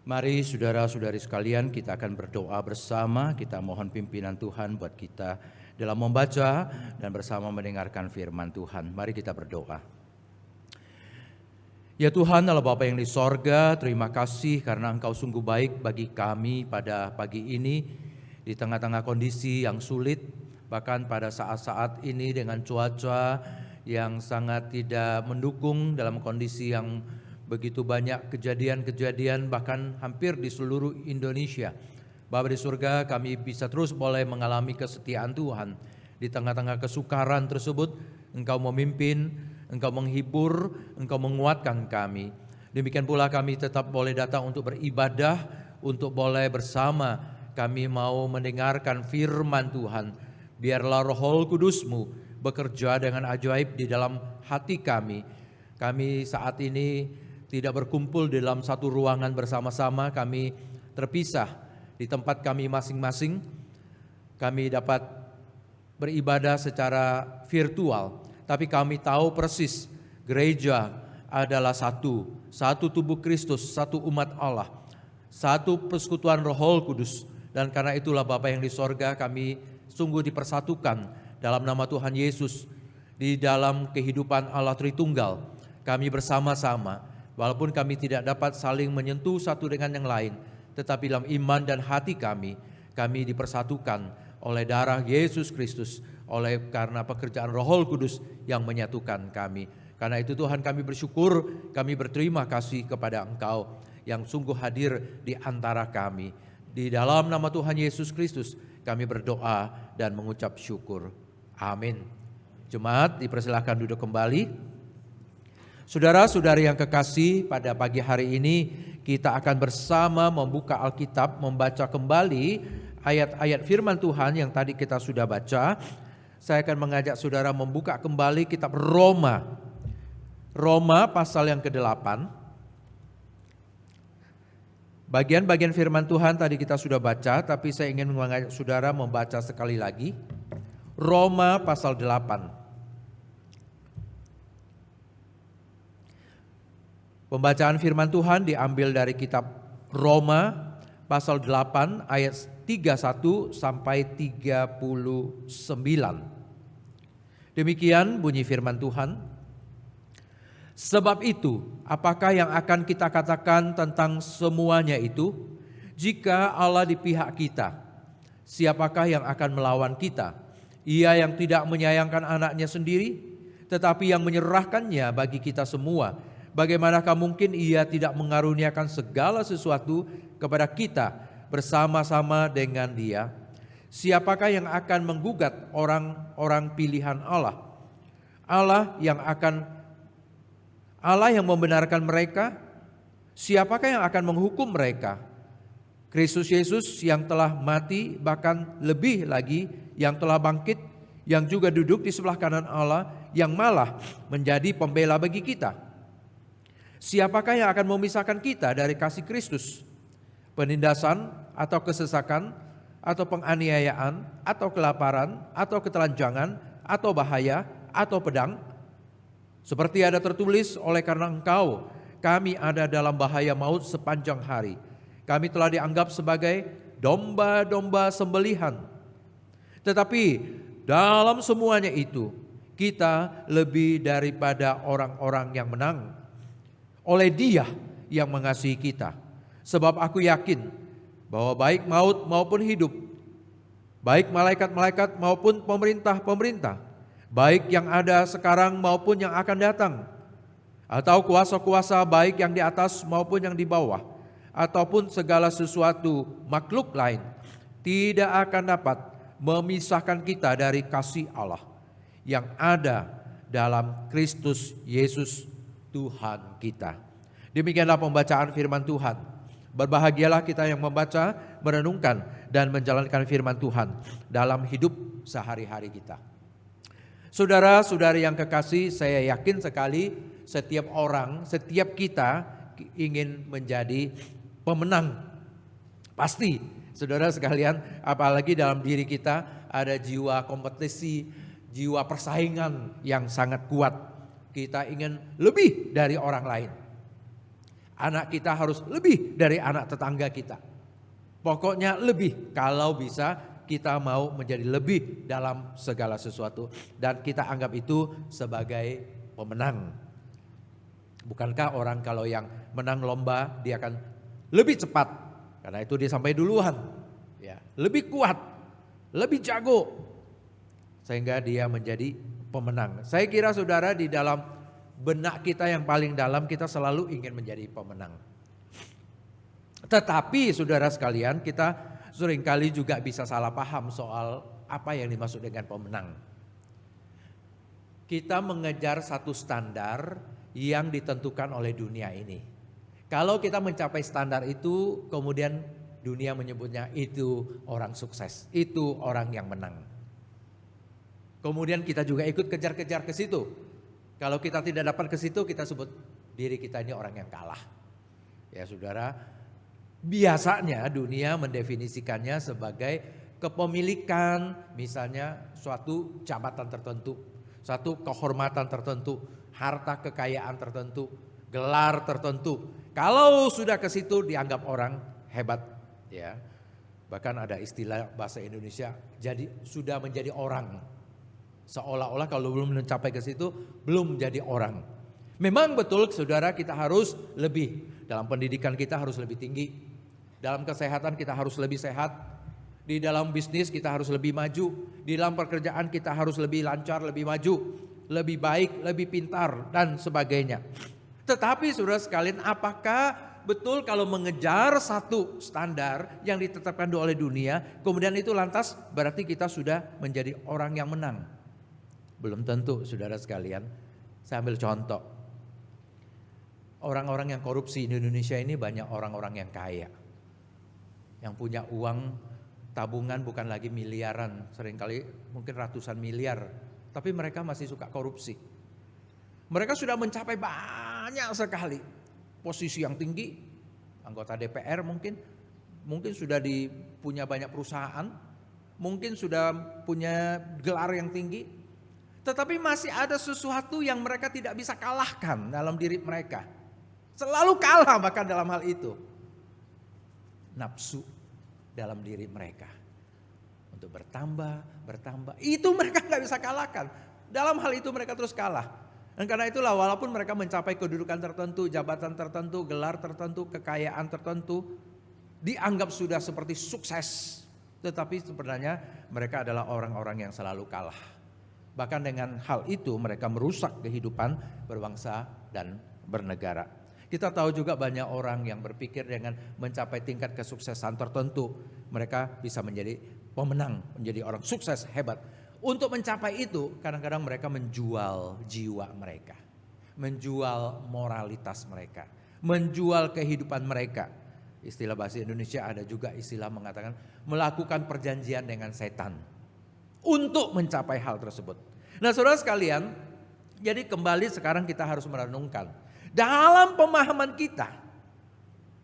Mari saudara-saudari sekalian, kita akan berdoa bersama. Kita mohon pimpinan Tuhan buat kita dalam membaca dan bersama mendengarkan firman Tuhan. Mari kita berdoa. Ya Tuhan, Allah Bapa yang di sorga, terima kasih karena Engkau sungguh baik bagi kami pada pagi ini di tengah-tengah kondisi yang sulit, bahkan pada saat-saat ini dengan cuaca yang sangat tidak mendukung, dalam kondisi yang begitu banyak kejadian-kejadian bahkan hampir di seluruh Indonesia. Bapa di surga, kami bisa terus boleh mengalami kesetiaan Tuhan. Di tengah-tengah kesukaran tersebut, Engkau memimpin, Engkau menghibur, Engkau menguatkan kami. Demikian pula kami tetap boleh datang untuk beribadah, untuk boleh bersama. Kami mau mendengarkan firman Tuhan. Biarlah Roh Kudus-Mu bekerja dengan ajaib di dalam hati kami. Kami saat ini tidak berkumpul dalam satu ruangan bersama-sama, kami terpisah di tempat kami masing-masing. Kami dapat beribadah secara virtual, tapi kami tahu persis gereja adalah satu tubuh Kristus, satu umat Allah, satu persekutuan Roh Kudus. Dan karena itulah Bapa yang di sorga, kami sungguh dipersatukan dalam nama Tuhan Yesus di dalam kehidupan Allah Tritunggal. Kami bersama-sama, walaupun kami tidak dapat saling menyentuh satu dengan yang lain, tetapi dalam iman dan hati kami dipersatukan oleh darah Yesus Kristus, karena pekerjaan Roh Kudus yang menyatukan kami. Karena itu Tuhan, kami bersyukur, kami berterima kasih kepada Engkau yang sungguh hadir di antara kami. Di dalam nama Tuhan Yesus Kristus kami berdoa dan mengucap syukur. Amin. Jemaat dipersilahkan duduk kembali. Saudara-saudari yang kekasih, pada pagi hari ini kita akan bersama membuka Alkitab, membaca kembali ayat-ayat firman Tuhan yang tadi kita sudah baca. Saya akan mengajak saudara membuka kembali kitab Roma. Roma pasal yang ke-8. Bagian-bagian firman Tuhan tadi kita sudah baca, tapi saya ingin mengajak saudara membaca sekali lagi. Roma pasal 8. Pembacaan firman Tuhan diambil dari kitab Roma pasal 8 ayat 31 sampai 39. Demikian bunyi firman Tuhan. Sebab itu, apakah yang akan kita katakan tentang semuanya itu? Jika Allah di pihak kita, siapakah yang akan melawan kita? Ia yang tidak menyayangkan anaknya sendiri, tetapi yang menyerahkannya bagi kita semua. Bagaimanakah mungkin Ia tidak mengaruniakan segala sesuatu kepada kita bersama-sama dengan Dia? Siapakah yang akan menggugat orang-orang pilihan Allah? Allah yang membenarkan mereka. Siapakah yang akan menghukum mereka? Kristus Yesus yang telah mati, bahkan lebih lagi yang telah bangkit, yang juga duduk di sebelah kanan Allah, yang malah menjadi pembela bagi kita. Siapakah yang akan memisahkan kita dari kasih Kristus? Penindasan atau kesesakan atau penganiayaan atau kelaparan atau ketelanjangan atau bahaya atau pedang? Seperti ada tertulis, oleh karena Engkau kami ada dalam bahaya maut sepanjang hari. Kami telah dianggap sebagai domba-domba sembelihan. Tetapi dalam semuanya itu kita lebih daripada orang-orang yang menang oleh Dia yang mengasihi kita. Sebab aku yakin bahwa baik maut maupun hidup, baik malaikat-malaikat maupun pemerintah-pemerintah, baik yang ada sekarang maupun yang akan datang, atau kuasa-kuasa baik yang di atas maupun yang di bawah, ataupun segala sesuatu makhluk lain, tidak akan dapat memisahkan kita dari kasih Allah yang ada dalam Kristus Yesus Tuhan kita. Demikianlah pembacaan firman Tuhan. Berbahagialah kita yang membaca, merenungkan, dan menjalankan firman Tuhan dalam hidup sehari-hari kita. Saudara-saudari yang kekasih, saya yakin sekali setiap orang, setiap kita ingin menjadi pemenang. Pasti, saudara sekalian, apalagi dalam diri kita ada jiwa kompetisi, jiwa persaingan yang sangat kuat. Kita ingin lebih dari orang lain. Anak kita harus lebih dari anak tetangga kita. Pokoknya lebih, kalau bisa kita mau menjadi lebih dalam segala sesuatu. Dan kita anggap itu sebagai pemenang. Bukankah orang kalau yang menang lomba dia akan lebih cepat, karena itu dia sampai duluan, ya, lebih kuat, lebih jago, sehingga dia menjadi pemenang. Saya kira saudara, di dalam benak kita yang paling dalam kita selalu ingin menjadi pemenang. Tetapi saudara sekalian, kita seringkali juga bisa salah paham soal apa yang dimaksud dengan pemenang. Kita mengejar satu standar yang ditentukan oleh dunia ini. Kalau kita mencapai standar itu, kemudian dunia menyebutnya itu orang sukses, itu orang yang menang. Kemudian kita juga ikut kejar-kejar ke situ. Kalau kita tidak dapat ke situ, kita sebut diri kita ini orang yang kalah. Ya saudara, biasanya dunia mendefinisikannya sebagai kepemilikan, misalnya suatu jabatan tertentu, satu kehormatan tertentu, harta kekayaan tertentu, gelar tertentu. Kalau sudah ke situ dianggap orang hebat, ya. Bahkan ada istilah bahasa Indonesia, jadi sudah menjadi orang. Seolah-olah kalau belum mencapai ke situ belum menjadi orang. Memang betul saudara, kita harus lebih. Dalam pendidikan kita harus lebih tinggi. Dalam kesehatan kita harus lebih sehat. Di dalam bisnis kita harus lebih maju. Di dalam pekerjaan kita harus lebih lancar, lebih maju, lebih baik, lebih pintar dan sebagainya. Tetapi saudara sekalian, apakah betul kalau mengejar satu standar yang ditetapkan oleh dunia, kemudian itu lantas berarti kita sudah menjadi orang yang menang? Belum tentu saudara sekalian. Saya ambil contoh. Orang-orang yang korupsi di Indonesia ini banyak orang-orang yang kaya. Yang punya uang tabungan bukan lagi miliaran, seringkali mungkin ratusan miliar. Tapi mereka masih suka korupsi. Mereka sudah mencapai banyak sekali posisi yang tinggi. Anggota DPR mungkin sudah punya banyak perusahaan. Mungkin sudah punya gelar yang tinggi. Tetapi masih ada sesuatu yang mereka tidak bisa kalahkan dalam diri mereka. Selalu kalah bahkan dalam hal itu. Nafsu dalam diri mereka. Untuk bertambah. Itu mereka gak bisa kalahkan. Dalam hal itu mereka terus kalah. Dan karena itulah walaupun mereka mencapai kedudukan tertentu, jabatan tertentu, gelar tertentu, kekayaan tertentu. Dianggap sudah seperti sukses. Tetapi sebenarnya mereka adalah orang-orang yang selalu kalah. Bahkan dengan hal itu mereka merusak kehidupan berbangsa dan bernegara. Kita tahu juga banyak orang yang berpikir dengan mencapai tingkat kesuksesan tertentu, mereka bisa menjadi pemenang, menjadi orang sukses, hebat. Untuk mencapai itu kadang-kadang mereka menjual jiwa mereka, menjual moralitas mereka, menjual kehidupan mereka. Istilah bahasa Indonesia ada juga istilah mengatakan melakukan perjanjian dengan setan untuk mencapai hal tersebut. Nah saudara sekalian, jadi kembali sekarang kita harus merenungkan. Dalam pemahaman kita,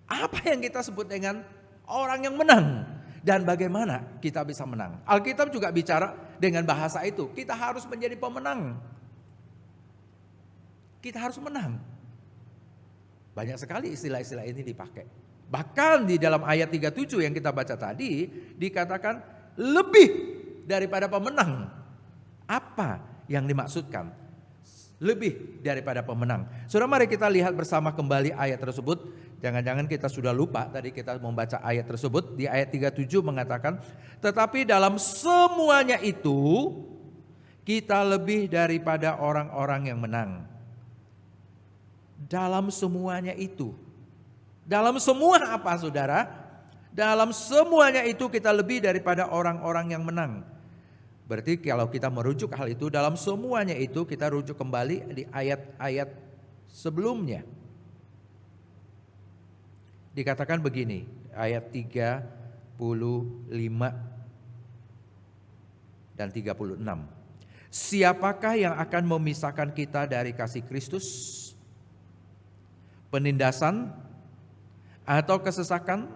apa yang kita sebut dengan orang yang menang? Dan bagaimana kita bisa menang? Alkitab juga bicara dengan bahasa itu. Kita harus menjadi pemenang. Kita harus menang. Banyak sekali istilah-istilah ini dipakai. Bahkan di dalam ayat 37 yang kita baca tadi, dikatakan lebih daripada pemenang. Apa yang dimaksudkan? Lebih daripada pemenang. Saudara, mari kita lihat bersama kembali ayat tersebut. Jangan-jangan kita sudah lupa tadi kita membaca ayat tersebut. Di ayat 37 mengatakan, tetapi dalam semuanya itu kita lebih daripada orang-orang yang menang. Dalam semuanya itu. Dalam semua apa saudara? Dalam semuanya itu kita lebih daripada orang-orang yang menang. Berarti kalau kita merujuk hal itu, dalam semuanya itu kita rujuk kembali di ayat-ayat sebelumnya. Dikatakan begini, ayat 35 dan 36. Siapakah yang akan memisahkan kita dari kasih Kristus? Penindasan atau kesesakan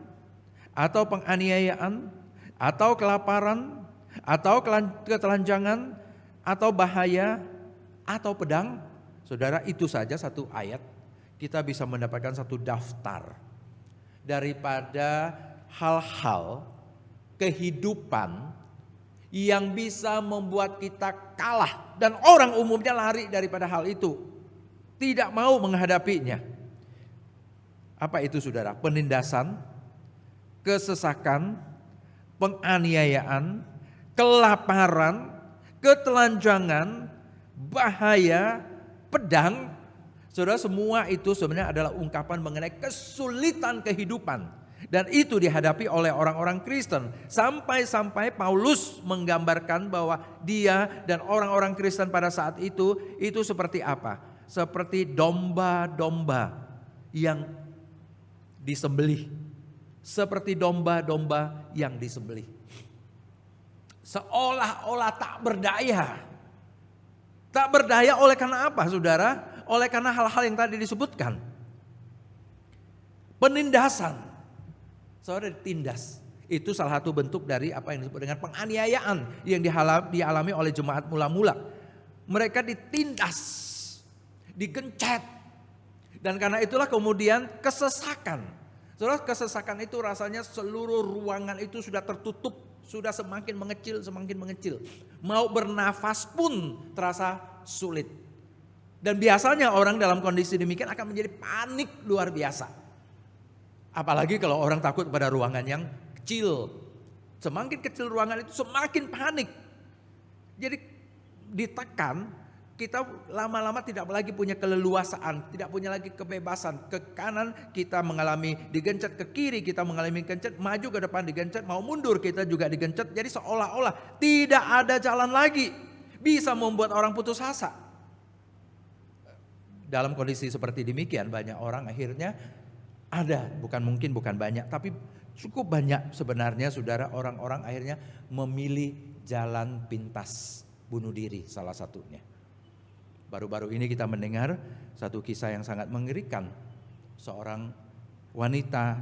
atau penganiayaan atau kelaparan atau ketelanjangan atau bahaya atau pedang? Saudara, itu saja satu ayat. kita bisa mendapatkan satu daftar daripada hal-hal kehidupan yang bisa membuat kita kalah dan orang umumnya lari daripada hal itu, tidak mau menghadapinya. Apa itu saudara? Penindasan, kesesakan, penganiayaan, kelaparan, ketelanjangan, bahaya, pedang. Saudara, semua itu sebenarnya adalah ungkapan mengenai kesulitan kehidupan. Dan itu dihadapi oleh orang-orang Kristen. Sampai-sampai Paulus menggambarkan bahwa dia dan orang-orang Kristen pada saat itu seperti apa? Seperti domba-domba yang disembelih. Seperti domba-domba yang disembelih. Seolah-olah tak berdaya. Tak berdaya oleh karena apa saudara? Oleh karena hal-hal yang tadi disebutkan. Penindasan. Saudara, ditindas. Itu salah satu bentuk dari apa yang disebut dengan penganiayaan yang dialami oleh jemaat mula-mula. Mereka ditindas, digencet. Dan karena itulah kemudian kesesakan. Saudara, kesesakan itu rasanya seluruh ruangan itu sudah tertutup, sudah semakin mengecil. Mau bernafas pun terasa sulit. Dan biasanya orang dalam kondisi demikian akan menjadi panik luar biasa. Apalagi kalau orang takut pada ruangan yang kecil. Semakin kecil ruangan itu semakin panik. Jadi ditekan, kita lama-lama tidak lagi punya keleluasaan, tidak punya lagi kebebasan. Ke kanan kita mengalami digencet, ke kiri kita mengalami gencet, maju ke depan digencet, mau mundur kita juga digencet. Jadi seolah-olah tidak ada jalan lagi. Bisa membuat orang putus asa. Dalam kondisi seperti demikian banyak orang akhirnya bukan banyak, tapi cukup banyak sebenarnya saudara, orang-orang akhirnya memilih jalan pintas bunuh diri salah satunya. Baru-baru ini kita mendengar satu kisah yang sangat mengerikan. Seorang wanita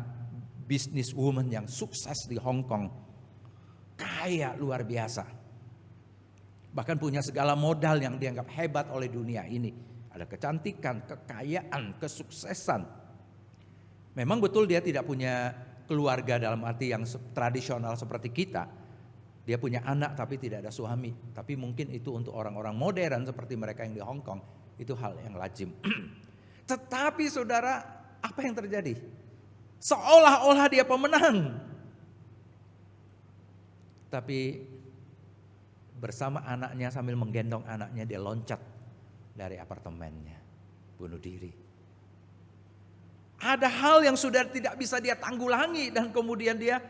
businesswoman yang sukses di Hong Kong. Kaya luar biasa. Bahkan punya segala modal yang dianggap hebat oleh dunia ini. Ada kecantikan, kekayaan, kesuksesan. Memang betul dia tidak punya keluarga dalam arti yang tradisional seperti kita. Dia punya anak tapi tidak ada suami. Tapi mungkin itu untuk orang-orang modern seperti mereka yang di Hong Kong. Itu hal yang lazim. Tetapi saudara, apa yang terjadi? Seolah-olah dia pemenang. Tapi bersama anaknya sambil menggendong anaknya dia loncat dari apartemennya. Bunuh diri. Ada hal yang sudah tidak bisa dia tanggulangi dan kemudian dia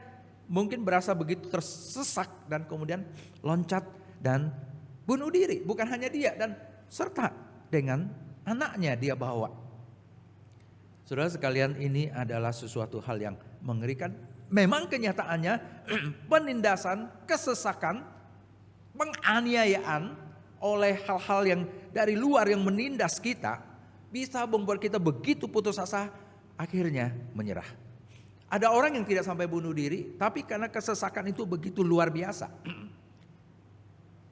mungkin berasa begitu tersesak dan kemudian loncat dan bunuh diri. Bukan hanya dia dan serta dengan anaknya dia bawa. Saudara sekalian, ini adalah sesuatu hal yang mengerikan. Memang kenyataannya penindasan, kesesakan, penganiayaan oleh hal-hal yang dari luar yang menindas kita bisa membuat kita begitu putus asa. Akhirnya menyerah. Ada orang yang tidak sampai bunuh diri, tapi karena kesesakan itu begitu luar biasa.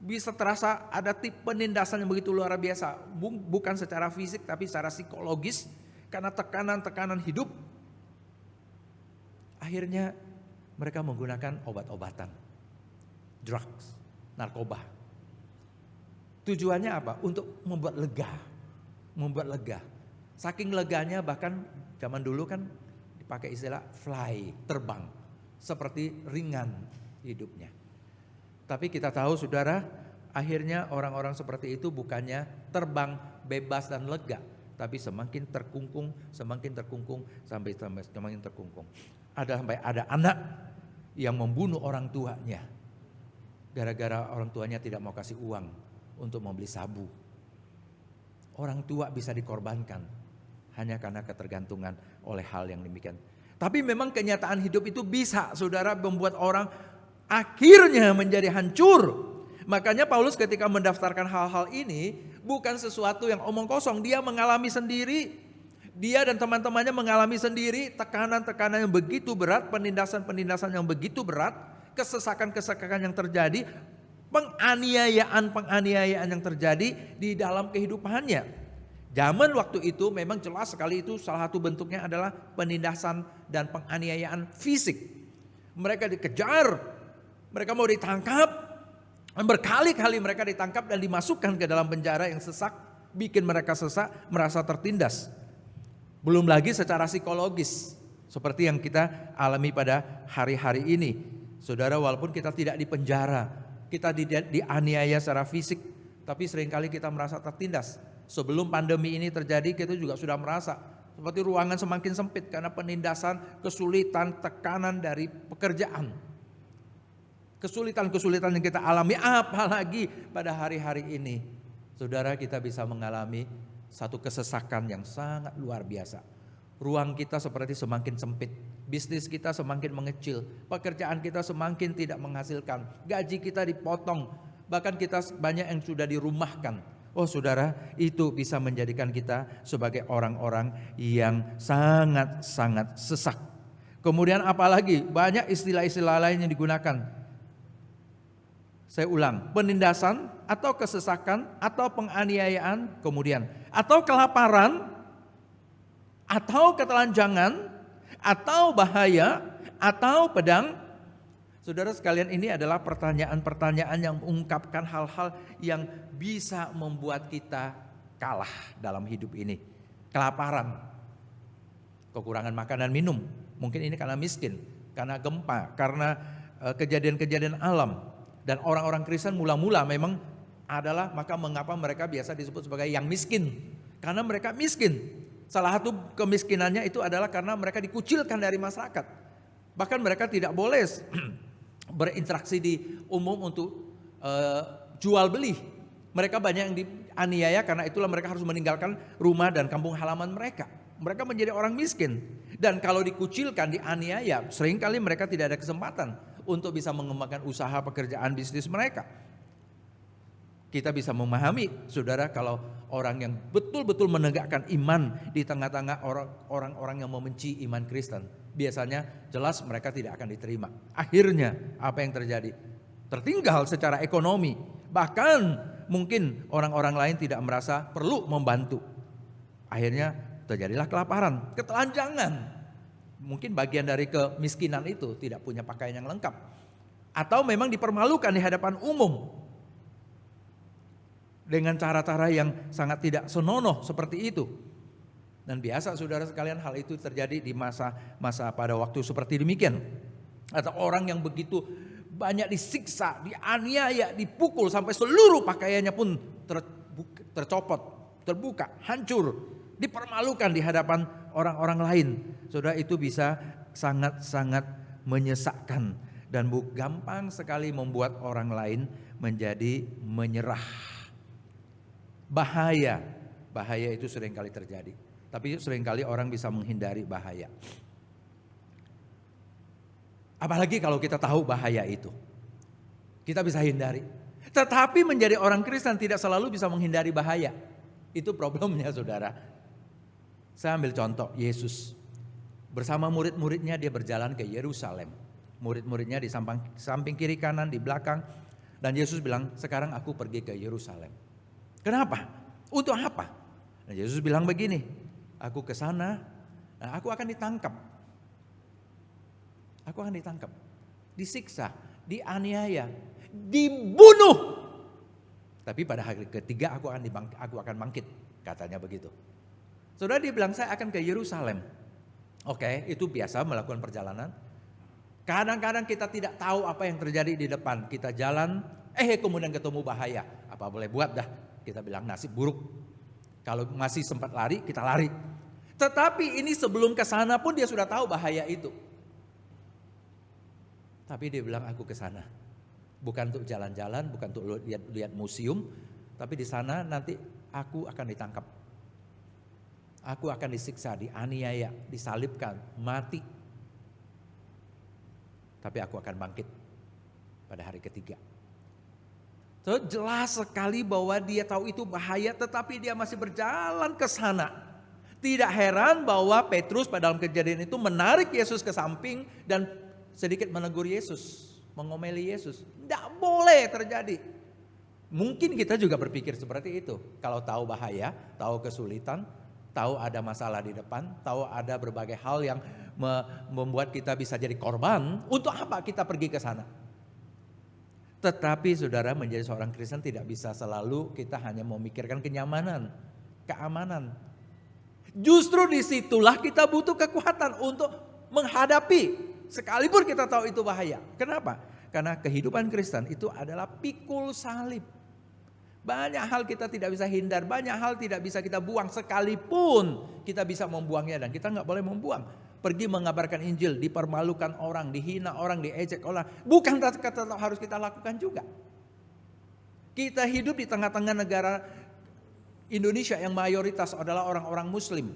Bisa terasa ada tipe penindasan yang begitu luar biasa. Bukan secara fisik tapi secara psikologis. Karena tekanan-tekanan hidup. Akhirnya mereka menggunakan obat-obatan. Drugs, narkoba. Tujuannya apa? Untuk membuat lega. Saking leganya bahkan zaman dulu kan dipakai istilah fly, terbang. Seperti ringan hidupnya. Tapi kita tahu saudara, akhirnya orang-orang seperti itu bukannya terbang bebas dan lega. Tapi semakin terkungkung, sampai semakin terkungkung. Sampai ada anak yang membunuh orang tuanya. Gara-gara orang tuanya tidak mau kasih uang untuk membeli sabu. Orang tua bisa dikorbankan. Hanya karena ketergantungan oleh hal yang demikian. Tapi memang kenyataan hidup itu bisa saudara membuat orang akhirnya menjadi hancur. Makanya Paulus ketika mendaftarkan hal-hal ini bukan sesuatu yang omong kosong. Dia mengalami sendiri. Dia dan teman-temannya mengalami sendiri tekanan-tekanan yang begitu berat. Penindasan-penindasan yang begitu berat. Kesesakan-kesesakan yang terjadi. Penganiayaan yang terjadi di dalam kehidupannya. Zaman waktu itu memang jelas sekali itu salah satu bentuknya adalah penindasan dan penganiayaan fisik. Mereka dikejar, mereka mau ditangkap, berkali-kali mereka ditangkap dan dimasukkan ke dalam penjara yang sesak, bikin mereka sesak, merasa tertindas. Belum lagi secara psikologis, seperti yang kita alami pada hari-hari ini. Saudara, walaupun kita tidak di penjara, kita dianiaya secara fisik, tapi seringkali kita merasa tertindas. Sebelum pandemi ini terjadi, kita juga sudah merasa seperti ruangan semakin sempit karena penindasan, kesulitan, tekanan dari pekerjaan. Kesulitan-kesulitan yang kita alami, apalagi pada hari-hari ini. Saudara, kita bisa mengalami satu kesesakan yang sangat luar biasa. Ruang kita seperti semakin sempit, bisnis kita semakin mengecil, pekerjaan kita semakin tidak menghasilkan, gaji kita dipotong, bahkan kita banyak yang sudah dirumahkan. Oh saudara, itu bisa menjadikan kita sebagai orang-orang yang sangat-sangat sesak. Kemudian apalagi banyak istilah-istilah lain yang digunakan. Saya ulang, penindasan atau kesesakan atau penganiayaan, kemudian atau kelaparan, atau ketelanjangan, atau bahaya, atau pedang. Saudara sekalian, ini adalah pertanyaan-pertanyaan yang mengungkapkan hal-hal yang bisa membuat kita kalah dalam hidup ini. Kelaparan, kekurangan makanan minum, mungkin ini karena miskin, karena gempa, karena kejadian-kejadian alam. Dan orang-orang Kristen mula-mula memang adalah, maka mengapa mereka biasa disebut sebagai yang miskin? Karena mereka miskin. Salah satu kemiskinannya itu adalah karena mereka dikucilkan dari masyarakat. Bahkan mereka tidak boleh berinteraksi di umum untuk jual beli. Mereka banyak yang dianiaya, karena itulah mereka harus meninggalkan rumah dan kampung halaman mereka. Mereka menjadi orang miskin. Dan kalau dikucilkan, dianiaya, seringkali mereka tidak ada kesempatan untuk bisa mengembangkan usaha, pekerjaan, bisnis mereka. Kita bisa memahami, saudara, kalau orang yang betul-betul menegakkan iman di tengah-tengah orang-orang yang membenci iman Kristen, biasanya jelas mereka tidak akan diterima. Akhirnya apa yang terjadi? Tertinggal secara ekonomi. Bahkan mungkin orang-orang lain tidak merasa perlu membantu. Akhirnya terjadilah kelaparan, ketelanjangan. Mungkin bagian dari kemiskinan itu, tidak punya pakaian yang lengkap. Atau memang dipermalukan di hadapan umum. Dengan cara-cara yang sangat tidak senonoh seperti itu. Dan biasa saudara sekalian, hal itu terjadi di masa pada waktu seperti demikian. Atau orang yang begitu banyak disiksa, dianiaya, dipukul sampai seluruh pakaiannya pun tercopot, terbuka, hancur, dipermalukan di hadapan orang-orang lain. Saudara, itu bisa sangat-sangat menyesakkan dan gampang sekali membuat orang lain menjadi menyerah. Bahaya itu seringkali terjadi. Tapi seringkali orang bisa menghindari bahaya. Apalagi kalau kita tahu bahaya itu, kita bisa hindari. Tetapi menjadi orang Kristen tidak selalu bisa menghindari bahaya. Itu problemnya saudara. Saya ambil contoh Yesus. Bersama murid-muridnya dia berjalan ke Yerusalem. Murid-muridnya di samping kiri kanan, di belakang. Dan Yesus bilang, sekarang aku pergi ke Yerusalem. Kenapa? Untuk apa? Nah, Yesus bilang begini, aku ke sana, nah aku akan ditangkap. Aku akan ditangkap, disiksa, dianiaya, dibunuh. Tapi pada hari ketiga aku akan bangkit, katanya begitu. Saudara, dia bilang saya akan ke Yerusalem. Oke, itu biasa melakukan perjalanan. Kadang-kadang kita tidak tahu apa yang terjadi di depan. Kita jalan, kemudian ketemu bahaya. Apa boleh buat dah? Kita bilang nasib buruk. Kalau masih sempat lari, kita lari. Tetapi ini sebelum ke sana pun dia sudah tahu bahaya itu. Tapi dia bilang aku ke sana. Bukan untuk jalan-jalan, bukan untuk lihat museum, tapi di sana nanti aku akan ditangkap. Aku akan disiksa, dianiaya, disalibkan, mati. Tapi aku akan bangkit pada hari ketiga. So, jelas sekali bahwa dia tahu itu bahaya, tetapi dia masih berjalan ke sana. Tidak heran bahwa Petrus pada dalam kejadian itu menarik Yesus ke samping dan sedikit menegur Yesus, mengomeli Yesus. Tidak boleh terjadi. Mungkin kita juga berpikir seperti itu. Kalau tahu bahaya, tahu kesulitan, tahu ada masalah di depan, tahu ada berbagai hal yang membuat kita bisa jadi korban, untuk apa kita pergi ke sana? Tetapi saudara, menjadi seorang Kristen tidak bisa selalu kita hanya memikirkan kenyamanan, keamanan. Justru disitulah kita butuh kekuatan untuk menghadapi, sekalipun kita tahu itu bahaya. Kenapa? Karena kehidupan Kristen itu adalah pikul salib. Banyak hal kita tidak bisa hindar, banyak hal tidak bisa kita buang, sekalipun kita bisa membuangnya, dan kita nggak boleh membuang. Pergi mengabarkan Injil, dipermalukan orang, dihina orang, diejek orang, bukan tetap harus kita lakukan juga. Kita hidup di tengah-tengah negara Indonesia yang mayoritas adalah orang-orang Muslim.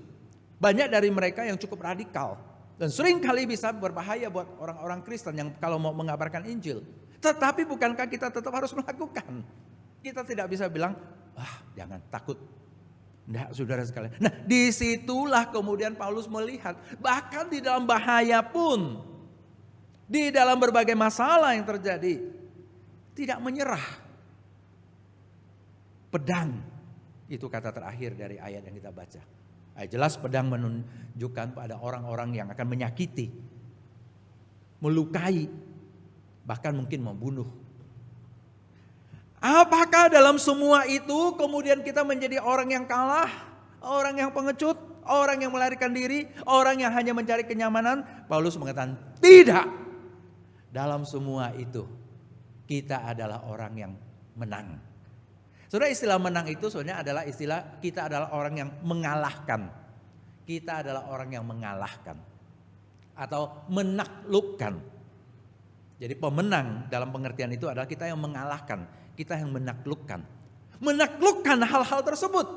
Banyak dari mereka yang cukup radikal dan sering kali bisa berbahaya buat orang-orang Kristen yang kalau mau mengabarkan Injil. Tetapi bukankah kita tetap harus melakukan? Kita tidak bisa bilang, jangan takut. Tidak, saudara sekalian. Nah, disitulah kemudian Paulus melihat, bahkan di dalam bahaya pun, di dalam berbagai masalah yang terjadi, tidak menyerah. Pedang, itu kata terakhir dari ayat yang kita baca. Jelas pedang menunjukkan pada orang-orang yang akan menyakiti, melukai, bahkan mungkin membunuh. Apakah dalam semua itu kemudian kita menjadi orang yang kalah, orang yang pengecut, orang yang melarikan diri, orang yang hanya mencari kenyamanan? Paulus mengatakan tidak. Dalam semua itu kita adalah orang yang menang. Saudara, istilah menang itu sebenarnya adalah istilah kita adalah orang yang mengalahkan. Kita adalah orang yang mengalahkan atau menaklukkan. Jadi pemenang dalam pengertian itu adalah kita yang mengalahkan. Kita yang menaklukkan. Menaklukkan hal-hal tersebut.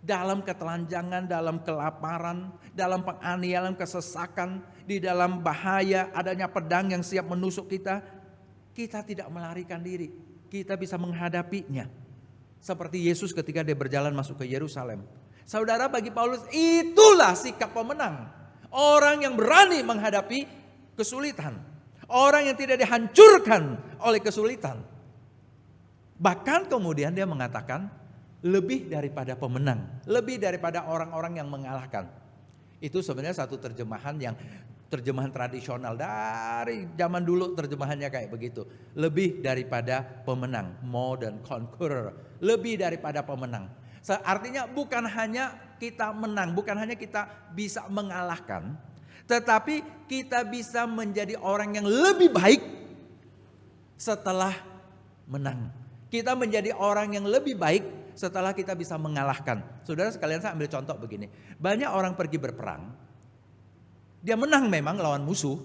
Dalam ketelanjangan, dalam kelaparan, dalam penganiayaan, kesesakan, di dalam bahaya, adanya pedang yang siap menusuk kita. Kita tidak melarikan diri. Kita bisa menghadapinya. Seperti Yesus ketika dia berjalan masuk ke Yerusalem. Saudara, bagi Paulus itulah sikap pemenang. Orang yang berani menghadapi kesulitan. Orang yang tidak dihancurkan oleh kesulitan. Bahkan kemudian dia mengatakan lebih daripada pemenang. Lebih daripada orang-orang yang mengalahkan. Itu sebenarnya satu terjemahan tradisional dari zaman dulu, terjemahannya kayak begitu. Lebih daripada pemenang, more than conqueror, lebih daripada pemenang. Artinya bukan hanya kita menang, bukan hanya kita bisa mengalahkan, tetapi kita bisa menjadi orang yang lebih baik setelah menang. Kita menjadi orang yang lebih baik setelah kita bisa mengalahkan. Saudara sekalian, saya ambil contoh begini. Banyak orang pergi berperang, dia menang memang lawan musuh,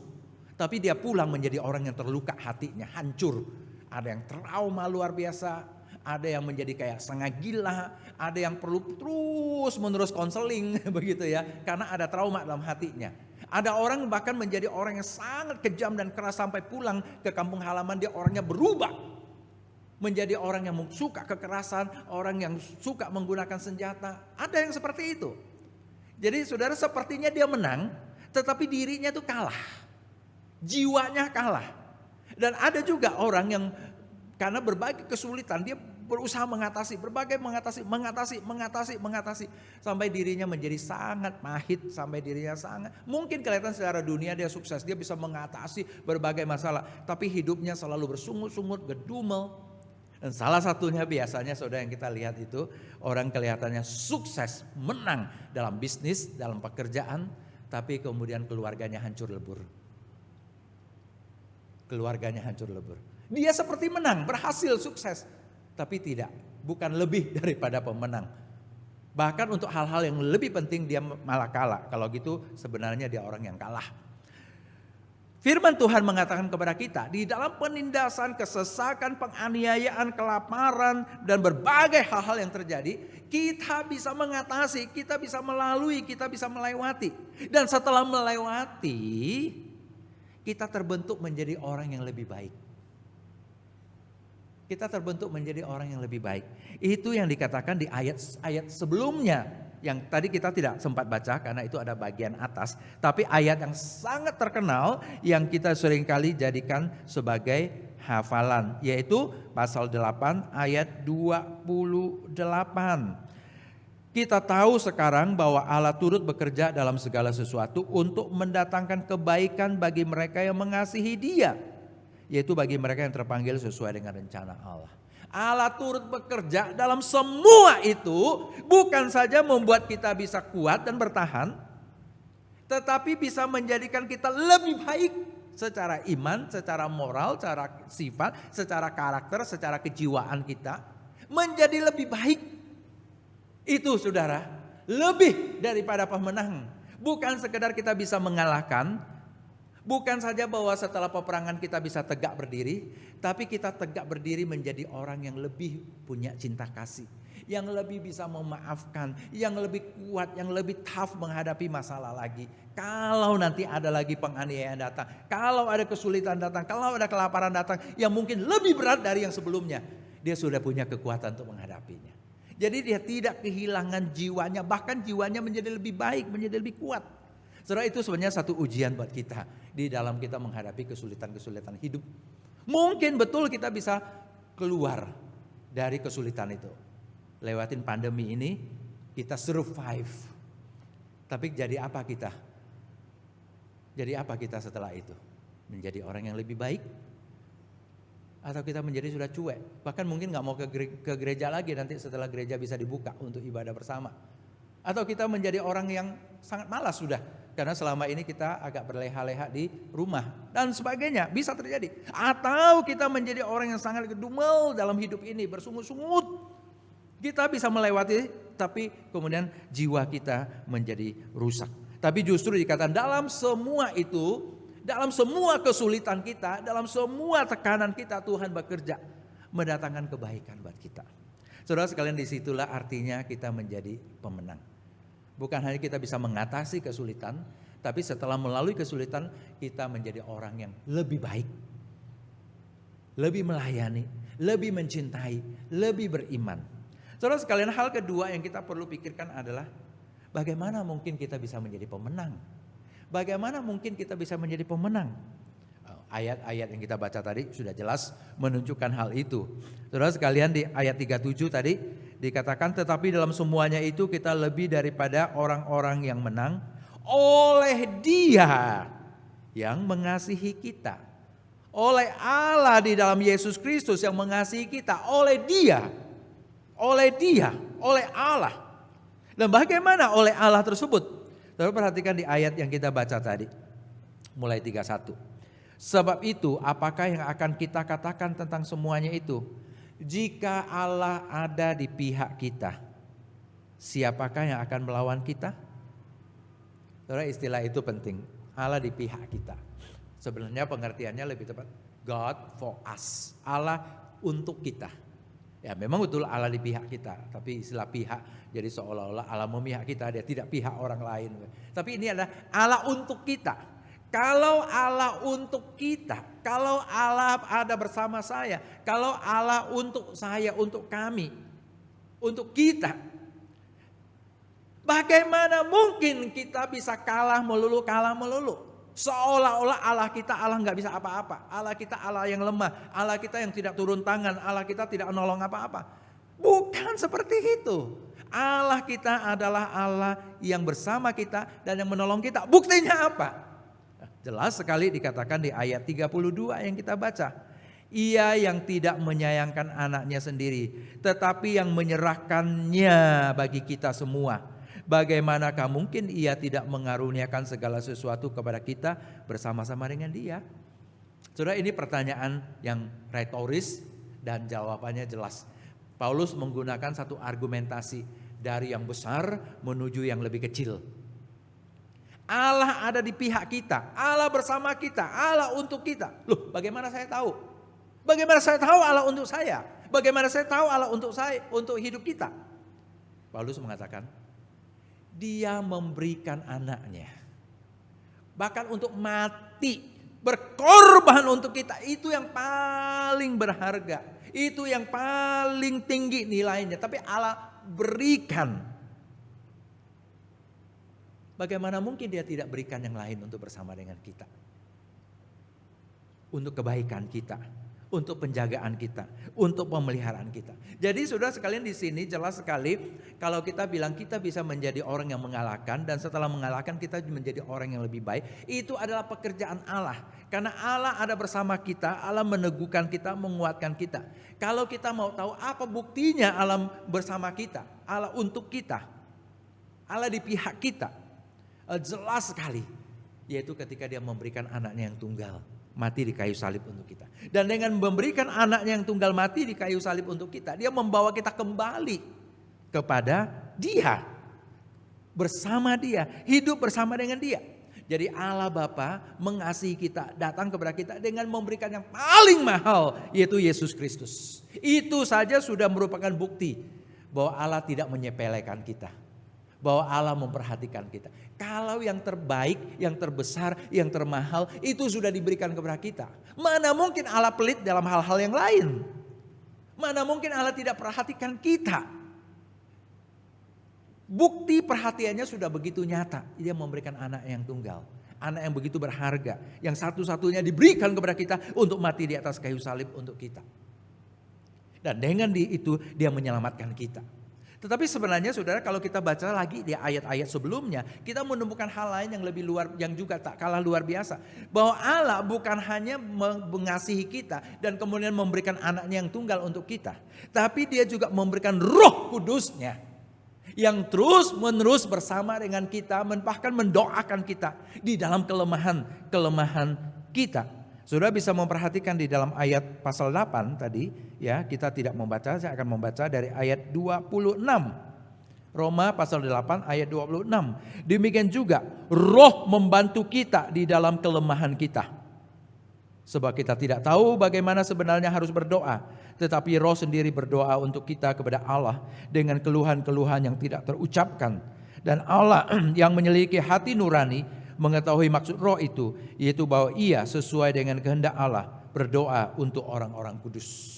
tapi dia pulang menjadi orang yang terluka hatinya, hancur. Ada yang trauma luar biasa, ada yang menjadi kayak setengah gila, ada yang perlu terus menerus konseling begitu ya, karena ada trauma dalam hatinya. Ada orang bahkan menjadi orang yang sangat kejam dan keras sampai pulang ke kampung halaman dia orangnya berubah. Menjadi orang yang suka kekerasan, orang yang suka menggunakan senjata. Ada yang seperti itu. Jadi saudara, sepertinya dia menang, tetapi dirinya itu kalah. Jiwanya kalah. Dan ada juga orang yang karena berbagai kesulitan dia berusaha mengatasi, mengatasi. Sampai dirinya menjadi sangat mahir, sampai dirinya sangat. Mungkin kelihatan secara dunia dia sukses, dia bisa mengatasi berbagai masalah. Tapi hidupnya selalu bersungut-sungut, gedumel. Dan salah satunya biasanya saudara yang kita lihat itu, orang kelihatannya sukses, menang dalam bisnis, dalam pekerjaan. Tapi kemudian keluarganya hancur lebur. Keluarganya hancur lebur. Dia seperti menang, berhasil, sukses. Tapi tidak, bukan lebih daripada pemenang. Bahkan untuk hal-hal yang lebih penting dia malah kalah. Kalau gitu sebenarnya dia orang yang kalah. Firman Tuhan mengatakan kepada kita, di dalam penindasan, kesesakan, penganiayaan, kelaparan, dan berbagai hal-hal yang terjadi, kita bisa mengatasi, kita bisa melalui, kita bisa melewati. Dan setelah melewati, kita terbentuk menjadi orang yang lebih baik. Kita terbentuk menjadi orang yang lebih baik. Itu yang dikatakan di ayat sebelumnya. Yang tadi kita tidak sempat baca karena itu ada bagian atas. Tapi ayat yang sangat terkenal yang kita seringkali jadikan sebagai hafalan, yaitu pasal 8 ayat 28. Kita tahu sekarang bahwa Allah turut bekerja dalam segala sesuatu untuk mendatangkan kebaikan bagi mereka yang mengasihi Dia, yaitu bagi mereka yang terpanggil sesuai dengan rencana Allah. Allah turut bekerja dalam semua itu, bukan saja membuat kita bisa kuat dan bertahan, tetapi bisa menjadikan kita lebih baik secara iman, secara moral, secara sifat, secara karakter, secara kejiwaan kita menjadi lebih baik. Itu saudara, lebih daripada pemenang. Bukan sekedar kita bisa mengalahkan, bukan saja bahwa setelah peperangan kita bisa tegak berdiri, tapi kita tegak berdiri menjadi orang yang lebih punya cinta kasih, yang lebih bisa memaafkan, yang lebih kuat, yang lebih tough menghadapi masalah lagi. Kalau nanti ada lagi penganiayaan datang, kalau ada kesulitan datang, kalau ada kelaparan datang yang mungkin lebih berat dari yang sebelumnya, dia sudah punya kekuatan untuk menghadapinya. Jadi dia tidak kehilangan jiwanya, bahkan jiwanya menjadi lebih baik, menjadi lebih kuat. Saudara, itu sebenarnya satu ujian buat kita di dalam kita menghadapi kesulitan-kesulitan hidup. Mungkin betul kita bisa keluar dari kesulitan itu. Lewatin pandemi ini, kita survive. Tapi jadi apa kita? Jadi apa kita setelah itu? Menjadi orang yang lebih baik? Atau kita menjadi sudah cuek, bahkan mungkin gak mau ke gereja lagi nanti setelah gereja bisa dibuka untuk ibadah bersama. Atau kita menjadi orang yang sangat malas sudah, karena selama ini kita agak berleha-leha di rumah dan sebagainya, bisa terjadi. Atau kita menjadi orang yang sangat gedumel dalam hidup ini, bersungut-sungut. Kita bisa melewati, tapi kemudian jiwa kita menjadi rusak. Tapi justru dikatakan dalam semua itu, dalam semua kesulitan kita, dalam semua tekanan kita, Tuhan bekerja mendatangkan kebaikan buat kita. Saudara sekalian, disitulah artinya kita menjadi pemenang. Bukan hanya kita bisa mengatasi kesulitan, tapi setelah melalui kesulitan kita menjadi orang yang lebih baik, lebih melayani, lebih mencintai, lebih beriman. Saudara sekalian, hal kedua yang kita perlu pikirkan adalah bagaimana mungkin kita bisa menjadi pemenang. Bagaimana mungkin kita bisa menjadi pemenang? Ayat-ayat yang kita baca tadi sudah jelas menunjukkan hal itu. Saudara sekalian, di ayat 37 tadi dikatakan, tetapi dalam semuanya itu kita lebih daripada orang-orang yang menang oleh Dia yang mengasihi kita. Oleh Allah di dalam Yesus Kristus yang mengasihi kita, oleh Dia, oleh Allah. Dan bagaimana oleh Allah tersebut? Saudara perhatikan di ayat yang kita baca tadi, mulai 31. Sebab itu apakah yang akan kita katakan tentang semuanya itu? Jika Allah ada di pihak kita, siapakah yang akan melawan kita? Saudara, istilah itu penting. Allah di pihak kita. Sebenarnya pengertiannya lebih tepat, God for us. Allah untuk kita. Ya memang betul Allah di pihak kita, tapi istilah pihak jadi seolah-olah Allah memihak kita, dia tidak pihak orang lain. Tapi ini adalah Allah untuk kita. Kalau Allah untuk kita, kalau Allah ada bersama saya, kalau Allah untuk saya, untuk kami, untuk kita, bagaimana mungkin kita bisa kalah melulu? Seolah-olah Allah kita Allah nggak bisa apa-apa. Allah kita Allah yang lemah. Allah kita yang tidak turun tangan. Allah kita tidak menolong apa-apa. Bukan seperti itu. Allah kita adalah Allah yang bersama kita dan yang menolong kita. Buktinya apa? Jelas sekali dikatakan di ayat 32 yang kita baca. Ia yang tidak menyayangkan anaknya sendiri, tetapi yang menyerahkannya bagi kita semua. Bagaimanakah mungkin Ia tidak mengaruniakan segala sesuatu kepada kita bersama-sama dengan Dia? Saudara, ini pertanyaan yang retoris dan jawabannya jelas. Paulus menggunakan satu argumentasi dari yang besar menuju yang lebih kecil. Allah ada di pihak kita, Allah bersama kita, Allah untuk kita. Loh, bagaimana saya tahu? Bagaimana saya tahu Allah untuk saya? Bagaimana saya tahu Allah untuk saya, untuk hidup kita? Paulus mengatakan, Dia memberikan anaknya, bahkan untuk mati, berkorban untuk kita. Itu yang paling berharga, itu yang paling tinggi nilainya. Tapi Allah berikan. Bagaimana mungkin Dia tidak berikan yang lain untuk bersama dengan kita, untuk kebaikan kita, untuk penjagaan kita, untuk pemeliharaan kita. Jadi saudara sekalian di sini jelas sekali kalau kita bilang kita bisa menjadi orang yang mengalahkan dan setelah mengalahkan kita menjadi orang yang lebih baik, itu adalah pekerjaan Allah. Karena Allah ada bersama kita, Allah meneguhkan kita, menguatkan kita. Kalau kita mau tahu apa buktinya Allah bersama kita, Allah untuk kita, Allah di pihak kita, jelas sekali, yaitu ketika Dia memberikan anaknya yang tunggal mati di kayu salib untuk kita. Dan dengan memberikan anaknya yang tunggal mati di kayu salib untuk kita, Dia membawa kita kembali kepada Dia, bersama Dia, hidup bersama dengan Dia. Jadi Allah Bapa mengasihi kita, datang kepada kita dengan memberikan yang paling mahal, yaitu Yesus Kristus. Itu saja sudah merupakan bukti bahwa Allah tidak menyepelekan kita, bahwa Allah memperhatikan kita. Kalau yang terbaik, yang terbesar, yang termahal itu sudah diberikan kepada kita. Mana mungkin Allah pelit dalam hal-hal yang lain? Mana mungkin Allah tidak perhatikan kita? Bukti perhatiannya sudah begitu nyata. Dia memberikan anak yang tunggal, anak yang begitu berharga, yang satu-satunya diberikan kepada kita untuk mati di atas kayu salib untuk kita. Dan dengan itu Dia menyelamatkan kita. Tetapi sebenarnya saudara kalau kita baca lagi di ayat-ayat sebelumnya, kita menemukan hal lain yang lebih luar, yang juga tak kalah luar biasa. Bahwa Allah bukan hanya mengasihi kita dan kemudian memberikan anaknya yang tunggal untuk kita. Tapi Dia juga memberikan Roh Kudusnya yang terus menerus bersama dengan kita, bahkan mendoakan kita di dalam kelemahan kita. Saudara bisa memperhatikan di dalam ayat pasal 8 tadi, ya, kita tidak membaca, saya akan membaca dari ayat 26. Roma pasal 8 ayat 26. Demikian juga Roh membantu kita di dalam kelemahan kita. Sebab kita tidak tahu bagaimana sebenarnya harus berdoa, tetapi Roh sendiri berdoa untuk kita kepada Allah dengan keluhan-keluhan yang tidak terucapkan. Dan Allah yang menyelidiki hati nurani mengetahui maksud Roh itu, yaitu bahwa Ia sesuai dengan kehendak Allah berdoa untuk orang-orang kudus.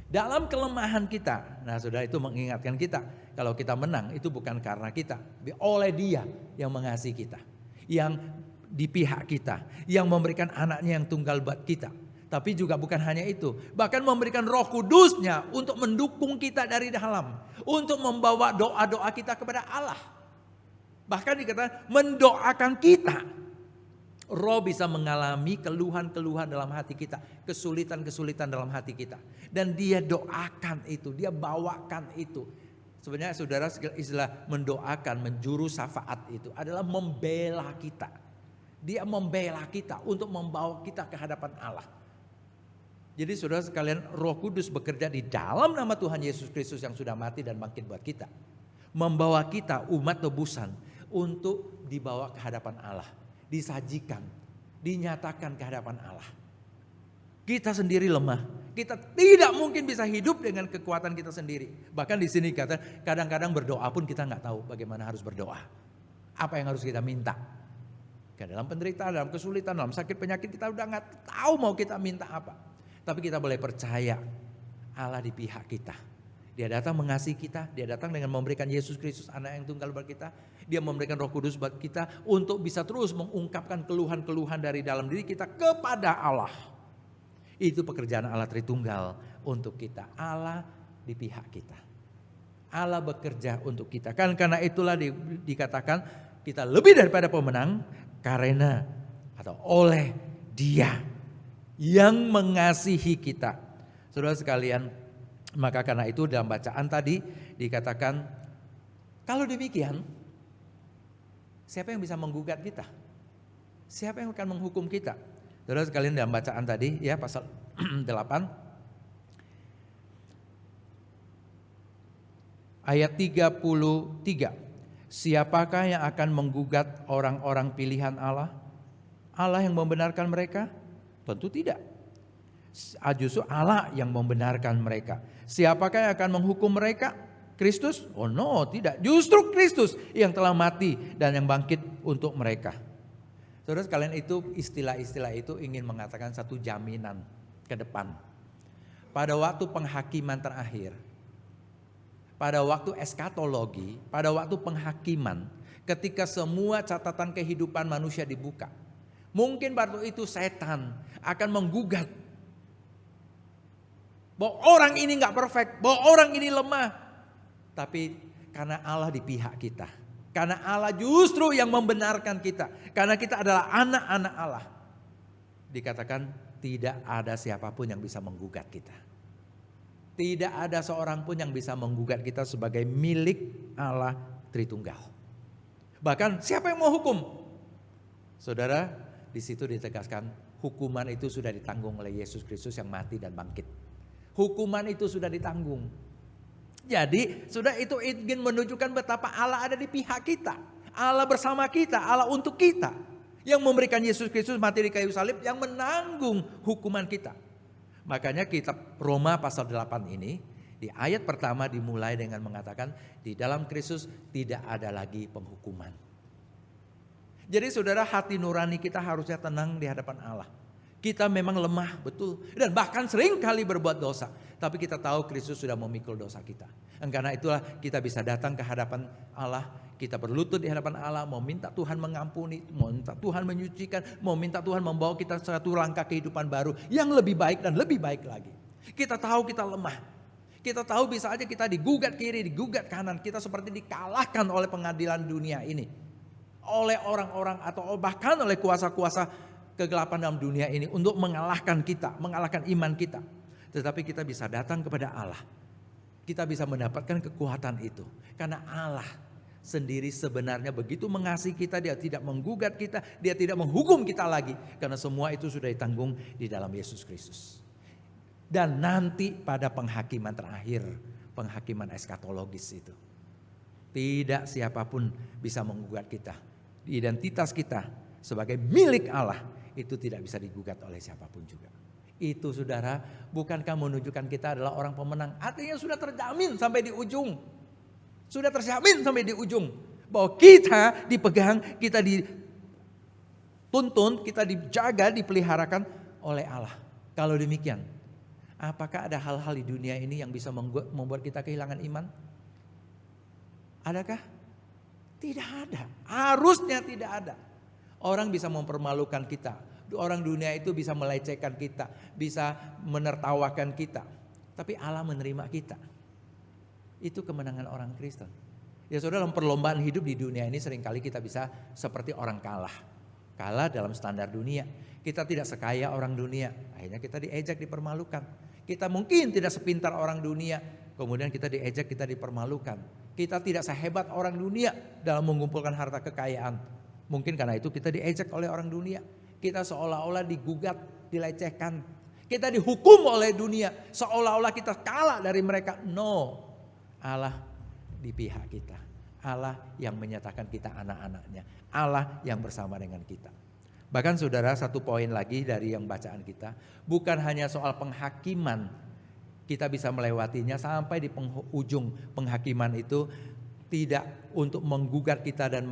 Dalam kelemahan kita, nah saudara, itu mengingatkan kita kalau kita menang itu bukan karena kita, tapi oleh Dia yang mengasihi kita, yang di pihak kita, yang memberikan anaknya yang tunggal buat kita. Tapi juga bukan hanya itu, bahkan memberikan Roh Kudusnya untuk mendukung kita dari dalam, untuk membawa doa-doa kita kepada Allah. Bahkan dikatakan mendoakan kita. Roh bisa mengalami keluhan-keluhan dalam hati kita, kesulitan-kesulitan dalam hati kita. Dan Dia doakan itu, Dia bawakan itu. Sebenarnya saudara, istilah mendoakan, menjuru syafaat itu adalah membela kita. Dia membela kita untuk membawa kita ke hadapan Allah. Jadi saudara sekalian, Roh Kudus bekerja di dalam nama Tuhan Yesus Kristus yang sudah mati dan bangkit buat kita. Membawa kita umat tebusan untuk dibawa ke hadapan Allah, disajikan, dinyatakan ke hadapan Allah. Kita sendiri lemah, kita tidak mungkin bisa hidup dengan kekuatan kita sendiri. Bahkan di sini kata kadang-kadang berdoa pun kita nggak tahu bagaimana harus berdoa, apa yang harus kita minta. Dalam penderitaan, dalam kesulitan, dalam sakit penyakit kita udah nggak tahu mau kita minta apa. Tapi kita boleh percaya Allah di pihak kita. Dia datang mengasihi kita, Dia datang dengan memberikan Yesus Kristus anak yang tunggal buat kita. Dia memberikan Roh Kudus buat kita untuk bisa terus mengungkapkan keluhan-keluhan dari dalam diri kita kepada Allah. Itu pekerjaan Allah Tritunggal untuk kita. Allah di pihak kita. Allah bekerja untuk kita. Kan karena itulah dikatakan kita lebih daripada pemenang karena atau oleh Dia yang mengasihi kita. Saudara sekalian, maka karena itu dalam bacaan tadi dikatakan, kalau demikian siapa yang bisa menggugat kita? Siapa yang akan menghukum kita? Saudara sekalian, dalam bacaan tadi ya pasal 8 ayat 33. Siapakah yang akan menggugat orang-orang pilihan Allah? Allah yang membenarkan mereka? Tentu tidak. Justru Allah yang membenarkan mereka. Siapakah yang akan menghukum mereka? Kristus? Oh no, tidak. Justru Kristus yang telah mati dan yang bangkit untuk mereka. Saudara sekalian, itu istilah-istilah itu ingin mengatakan satu jaminan ke depan. Pada waktu penghakiman terakhir, pada waktu eskatologi, pada waktu penghakiman, ketika semua catatan kehidupan manusia dibuka, mungkin waktu itu setan akan menggugat Bahwa orang ini gak perfect, bahwa orang ini lemah. Tapi karena Allah di pihak kita. Karena Allah justru yang membenarkan kita. Karena kita adalah anak-anak Allah. Dikatakan tidak ada siapapun yang bisa menggugat kita. Tidak ada seorang pun yang bisa menggugat kita sebagai milik Allah Tritunggal. Bahkan siapa yang mau hukum? Saudara, di situ ditegaskan hukuman itu sudah ditanggung oleh Yesus Kristus yang mati dan bangkit. Hukuman itu sudah ditanggung. Jadi sudah itu ingin menunjukkan betapa Allah ada di pihak kita. Allah bersama kita, Allah untuk kita. Yang memberikan Yesus Kristus mati di kayu salib yang menanggung hukuman kita. Makanya kitab Roma pasal 8 ini di ayat pertama dimulai dengan mengatakan di dalam Kristus tidak ada lagi penghukuman. Jadi saudara, hati nurani kita harusnya tenang di hadapan Allah. Kita memang lemah, betul. Dan bahkan sering kali berbuat dosa. Tapi kita tahu Kristus sudah memikul dosa kita. Dan karena itulah kita bisa datang ke hadapan Allah. Kita berlutut di hadapan Allah. Mau minta Tuhan mengampuni. Mau minta Tuhan menyucikan. Mau minta Tuhan membawa kita satu langkah kehidupan baru. Yang lebih baik dan lebih baik lagi. Kita tahu kita lemah. Kita tahu bisa aja kita digugat kiri, digugat kanan. Kita seperti dikalahkan oleh pengadilan dunia ini. Oleh orang-orang atau bahkan oleh kuasa-kuasa kegelapan dalam dunia ini untuk mengalahkan kita, mengalahkan iman kita. Tetapi kita bisa datang kepada Allah. Kita bisa mendapatkan kekuatan itu. Karena Allah sendiri sebenarnya begitu mengasihi kita, dia tidak menggugat kita, dia tidak menghukum kita lagi. Karena semua itu sudah ditanggung di dalam Yesus Kristus. Dan nanti pada penghakiman terakhir, penghakiman eskatologis itu. Tidak siapapun bisa menggugat kita. Identitas kita sebagai milik Allah itu tidak bisa digugat oleh siapapun juga. Itu saudara, bukankah menunjukkan kita adalah orang pemenang? Artinya sudah terjamin sampai di ujung. Sudah terjamin sampai di ujung. Bahwa kita dipegang, kita dituntun, kita dijaga, dipeliharakan oleh Allah. Kalau demikian, apakah ada hal-hal di dunia ini yang bisa membuat kita kehilangan iman? Adakah? Tidak ada. Harusnya tidak ada. Orang bisa mempermalukan kita. Orang dunia itu bisa melecehkan kita. Bisa menertawakan kita. Tapi Allah menerima kita. Itu kemenangan orang Kristen. Ya saudara, dalam perlombaan hidup di dunia ini seringkali kita bisa seperti orang kalah. Kalah dalam standar dunia. Kita tidak sekaya orang dunia. Akhirnya kita diejek, dipermalukan. Kita mungkin tidak sepintar orang dunia. Kemudian kita diejek, kita dipermalukan. Kita tidak sehebat orang dunia dalam mengumpulkan harta kekayaan. Mungkin karena itu kita diejek oleh orang dunia. Kita seolah-olah digugat, dilecehkan. Kita dihukum oleh dunia. Seolah-olah kita kalah dari mereka. No. Allah di pihak kita. Allah yang menyatakan kita anak-anaknya. Allah yang bersama dengan kita. Bahkan saudara, satu poin lagi dari yang bacaan kita. Bukan hanya soal penghakiman. Kita bisa melewatinya sampai di ujung penghakiman itu. Tidak untuk menggugat kita dan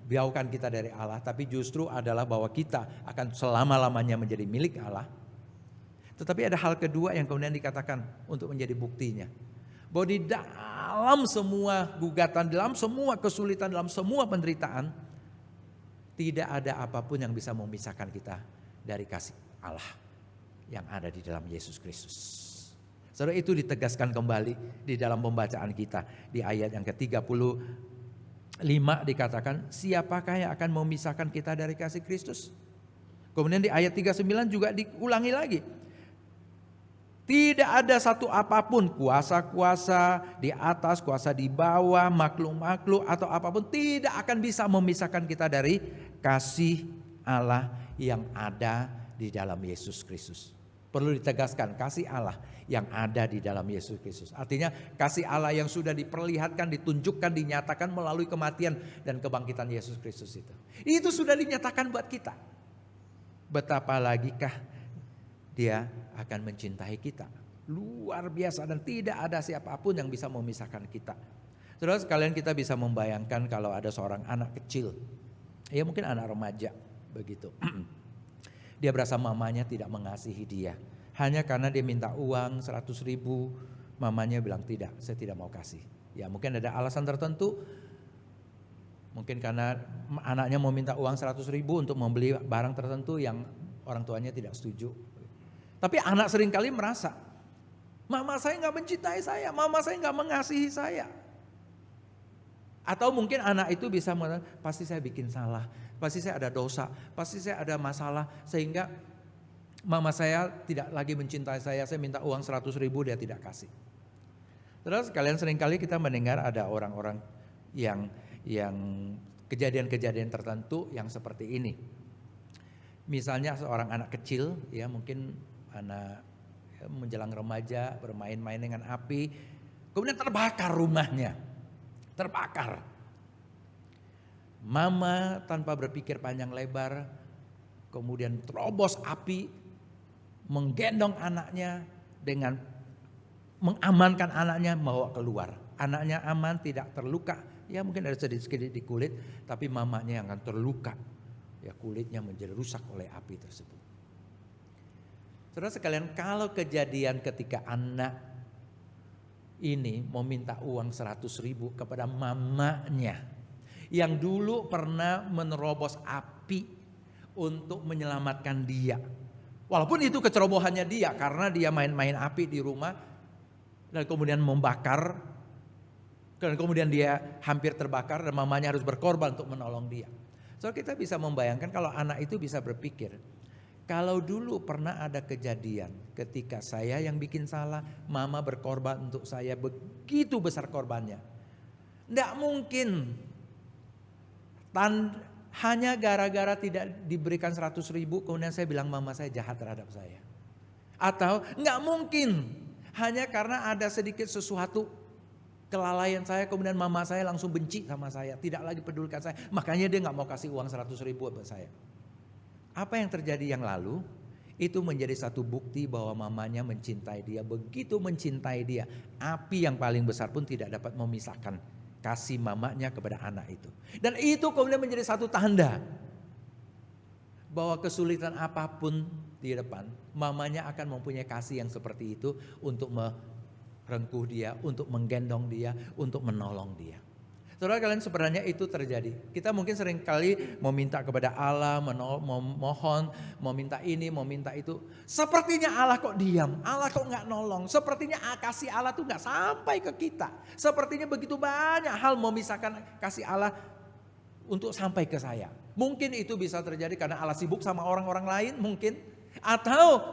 jauhkan kita dari Allah, tapi justru adalah bahwa kita akan selama-lamanya menjadi milik Allah. Tetapi ada hal kedua yang kemudian dikatakan untuk menjadi buktinya. Bahwa di dalam semua gugatan, dalam semua kesulitan, dalam semua penderitaan, tidak ada apapun yang bisa memisahkan kita dari kasih Allah yang ada di dalam Yesus Kristus. Saudara, itu ditegaskan kembali di dalam pembacaan kita di ayat yang ke-35 dikatakan, siapakah yang akan memisahkan kita dari kasih Kristus? Kemudian di ayat 39 juga diulangi lagi. Tidak ada satu apapun, kuasa-kuasa di atas, kuasa di bawah, makhluk-makhluk atau apapun tidak akan bisa memisahkan kita dari kasih Allah yang ada di dalam Yesus Kristus. Perlu ditegaskan, kasih Allah yang ada di dalam Yesus Kristus. Artinya kasih Allah yang sudah diperlihatkan, ditunjukkan, dinyatakan melalui kematian dan kebangkitan Yesus Kristus itu. Itu sudah dinyatakan buat kita. Betapa lagikah dia akan mencintai kita. Luar biasa dan tidak ada siapapun yang bisa memisahkan kita. Saudara sekalian, kita bisa membayangkan kalau ada seorang anak kecil. Ya mungkin anak remaja begitu. Dia berasa mamanya tidak mengasihi dia. Hanya karena dia minta uang 100.000, mamanya bilang tidak, saya tidak mau kasih. Ya mungkin ada alasan tertentu. Mungkin karena anaknya mau minta uang 100.000 untuk membeli barang tertentu yang orang tuanya tidak setuju. Tapi anak seringkali merasa Mama saya nggak mencintai saya, mama saya nggak mengasihi saya. Atau mungkin anak itu bisa mengatakan, pasti saya bikin salah, pasti saya ada dosa, pasti saya ada masalah, sehingga mama saya tidak lagi mencintai saya minta uang 100.000 dia tidak kasih. Terus kalian seringkali kita mendengar ada orang-orang yang kejadian-kejadian tertentu yang seperti ini. Misalnya seorang anak kecil, ya mungkin anak menjelang remaja bermain-main dengan api, kemudian terbakar rumahnya. Terbakar. Mama tanpa berpikir panjang lebar, kemudian terobos api, menggendong anaknya dengan mengamankan anaknya, bawa keluar. Anaknya aman, tidak terluka. Ya mungkin ada sedikit di kulit, tapi mamanya yang akan terluka. Ya kulitnya menjadi rusak oleh api tersebut. Saudara sekalian, kalau kejadian ketika anak ini mau minta uang 100.000 kepada mamanya yang dulu pernah menerobos api untuk menyelamatkan dia. Walaupun itu kecerobohannya dia karena dia main-main api di rumah dan kemudian membakar, dan kemudian dia hampir terbakar dan mamanya harus berkorban untuk menolong dia. So kita bisa membayangkan kalau anak itu bisa berpikir, kalau dulu pernah ada kejadian ketika saya yang bikin salah, mama berkorban untuk saya begitu besar korbannya. Tidak mungkin hanya gara-gara tidak diberikan 100.000 kemudian saya bilang mama saya jahat terhadap saya. Atau nggak mungkin hanya karena ada sedikit sesuatu kelalaian saya kemudian mama saya langsung benci sama saya, tidak lagi pedulikan saya, makanya dia nggak mau kasih uang 100.000 buat saya. Apa yang terjadi yang lalu itu menjadi satu bukti bahwa mamanya mencintai dia, begitu mencintai dia, api yang paling besar pun tidak dapat memisahkan kasih mamanya kepada anak itu. Dan itu kemudian menjadi satu tanda bahwa kesulitan apapun di depan, mamanya akan mempunyai kasih yang seperti itu untuk merengkuh dia, untuk menggendong dia, untuk menolong dia. Saudara kalian, sebenarnya itu terjadi. Kita mungkin sering kali meminta kepada Allah, memohon, meminta ini, meminta itu. Sepertinya Allah kok diam, Allah kok nggak nolong. Sepertinya kasih Allah tuh nggak sampai ke kita. Sepertinya begitu banyak hal memisahkan kasih Allah untuk sampai ke saya. Mungkin itu bisa terjadi karena Allah sibuk sama orang-orang lain mungkin. Atau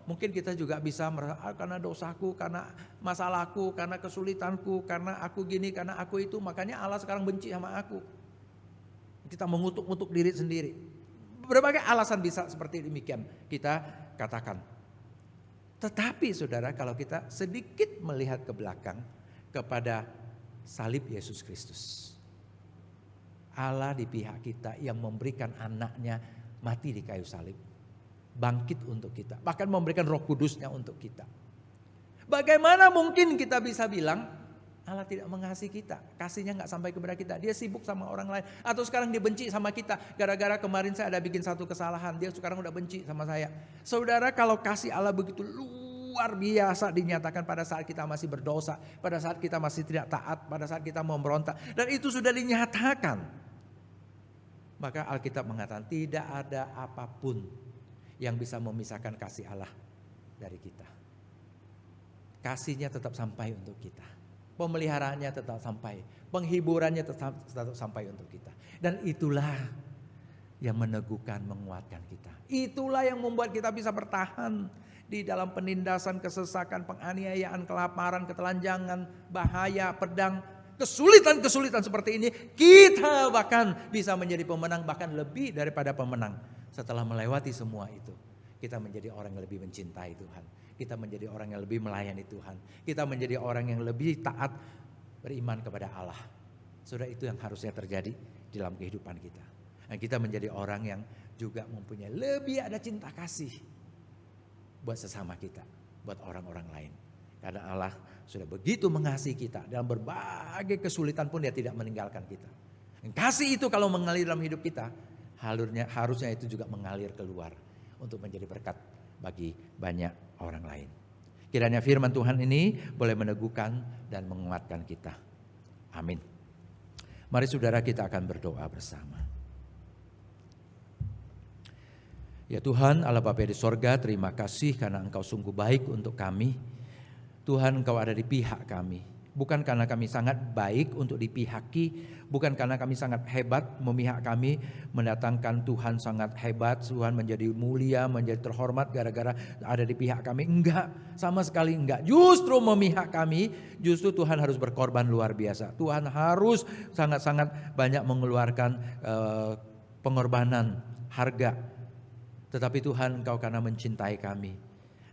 mungkin kita juga bisa merasa karena dosaku, karena masalahku, karena kesulitanku, karena aku gini, karena aku itu, makanya Allah sekarang benci sama aku. Kita mengutuk-ngutuk diri sendiri. Berbagai alasan bisa seperti demikian kita katakan. Tetapi saudara, kalau kita sedikit melihat ke belakang kepada salib Yesus Kristus. Allah di pihak kita yang memberikan anaknya mati di kayu salib. Bangkit untuk kita, bahkan memberikan Roh Kudusnya untuk kita. Bagaimana mungkin kita bisa bilang Allah tidak mengasihi kita, kasihnya nggak sampai kepada kita, dia sibuk sama orang lain, atau sekarang dia benci sama kita gara-gara kemarin saya ada bikin satu kesalahan, dia sekarang udah benci sama saya. Saudara, kalau kasih Allah begitu luar biasa dinyatakan pada saat kita masih berdosa, pada saat kita masih tidak taat, pada saat kita memberontak, dan itu sudah dinyatakan, maka Alkitab mengatakan tidak ada apapun yang bisa memisahkan kasih Allah dari kita. Kasihnya tetap sampai untuk kita. Pemeliharaannya tetap sampai. Penghiburannya tetap sampai untuk kita. Dan itulah yang meneguhkan, menguatkan kita. Itulah yang membuat kita bisa bertahan di dalam penindasan, kesesakan, penganiayaan, kelaparan, ketelanjangan, bahaya, pedang, kesulitan-kesulitan seperti ini. Kita bahkan bisa menjadi pemenang, bahkan lebih daripada pemenang. Setelah melewati semua itu, kita menjadi orang yang lebih mencintai Tuhan. Kita menjadi orang yang lebih melayani Tuhan. Kita menjadi orang yang lebih taat, beriman kepada Allah. Saudara, itu yang harusnya terjadi dalam kehidupan kita. Dan kita menjadi orang yang juga mempunyai lebih ada cinta kasih buat sesama kita, buat orang-orang lain. Karena Allah sudah begitu mengasihi kita, dalam berbagai kesulitan pun Dia tidak meninggalkan kita. Dan kasih itu kalau mengalir dalam hidup kita, harusnya itu juga mengalir keluar untuk menjadi berkat bagi banyak orang lain. Kiranya firman Tuhan ini boleh meneguhkan dan menguatkan kita. Amin. Mari saudara, kita akan berdoa bersama. Ya Tuhan, Allah Bapa di sorga, terima kasih karena Engkau sungguh baik untuk kami. Tuhan, Engkau ada di pihak kami. Bukan karena kami sangat baik untuk dipihaki, bukan karena kami sangat hebat memihak kami, mendatangkan Tuhan sangat hebat, Tuhan menjadi mulia, menjadi terhormat gara-gara ada di pihak kami. Enggak, sama sekali enggak. Justru memihak kami, justru Tuhan harus berkorban luar biasa. Tuhan harus sangat-sangat banyak mengeluarkan pengorbanan, harga. Tetapi Tuhan, Engkau karena mencintai kami,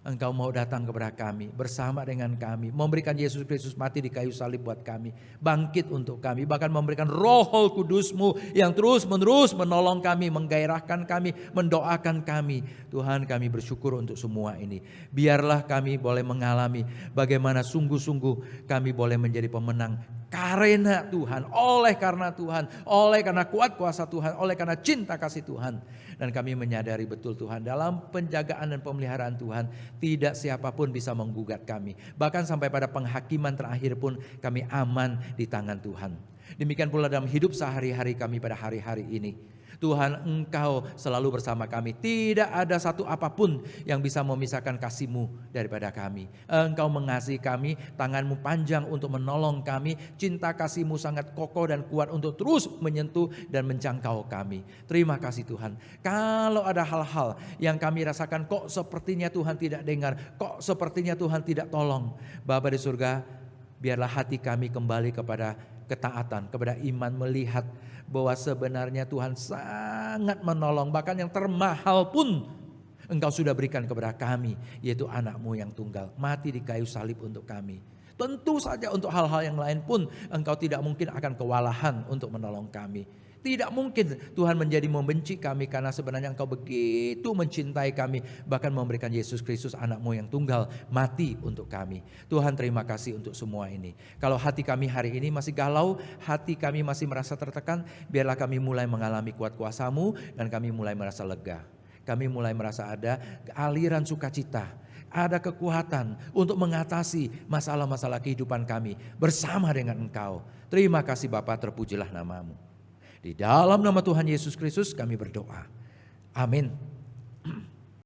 Engkau mau datang kepada kami, bersama dengan kami, memberikan Yesus Kristus mati di kayu salib buat kami, bangkit untuk kami, bahkan memberikan Roh Kudus-Mu yang terus-menerus menolong kami, menggairahkan kami, mendoakan kami. Tuhan, kami bersyukur untuk semua ini. Biarlah kami boleh mengalami bagaimana sungguh-sungguh kami boleh menjadi pemenang karena Tuhan, oleh karena Tuhan, oleh karena kuat kuasa Tuhan, oleh karena cinta kasih Tuhan. Dan kami menyadari betul Tuhan, dalam penjagaan dan pemeliharaan Tuhan, tidak siapapun bisa menggugat kami. Bahkan sampai pada penghakiman terakhir pun kami aman di tangan Tuhan. Demikian pula dalam hidup sehari-hari kami pada hari-hari ini. Tuhan, Engkau selalu bersama kami. Tidak ada satu apapun yang bisa memisahkan kasih-Mu daripada kami. Engkau mengasihi kami, tangan-Mu panjang untuk menolong kami. Cinta kasih-Mu sangat kokoh dan kuat untuk terus menyentuh dan menjangkau kami. Terima kasih Tuhan. Kalau ada hal-hal yang kami rasakan kok sepertinya Tuhan tidak dengar, kok sepertinya Tuhan tidak tolong, Bapa di surga, biarlah hati kami kembali kepada ketaatan, kepada iman, melihat bahwa sebenarnya Tuhan sangat menolong. Bahkan yang termahal pun Engkau sudah berikan kepada kami, yaitu anak-Mu yang tunggal, mati di kayu salib untuk kami. Tentu saja untuk hal-hal yang lain pun Engkau tidak mungkin akan kewalahan untuk menolong kami. Tidak mungkin Tuhan menjadi membenci kami, karena sebenarnya Engkau begitu mencintai kami, bahkan memberikan Yesus Kristus anak-Mu yang tunggal mati untuk kami. Tuhan, terima kasih untuk semua ini. Kalau hati kami hari ini masih galau, hati kami masih merasa tertekan, biarlah kami mulai mengalami kuat kuasa-Mu dan kami mulai merasa lega. Kami mulai merasa ada aliran sukacita, ada kekuatan untuk mengatasi masalah-masalah kehidupan kami bersama dengan Engkau. Terima kasih Bapa, terpujilah nama-Mu. Di dalam nama Tuhan Yesus Kristus kami berdoa. Amin.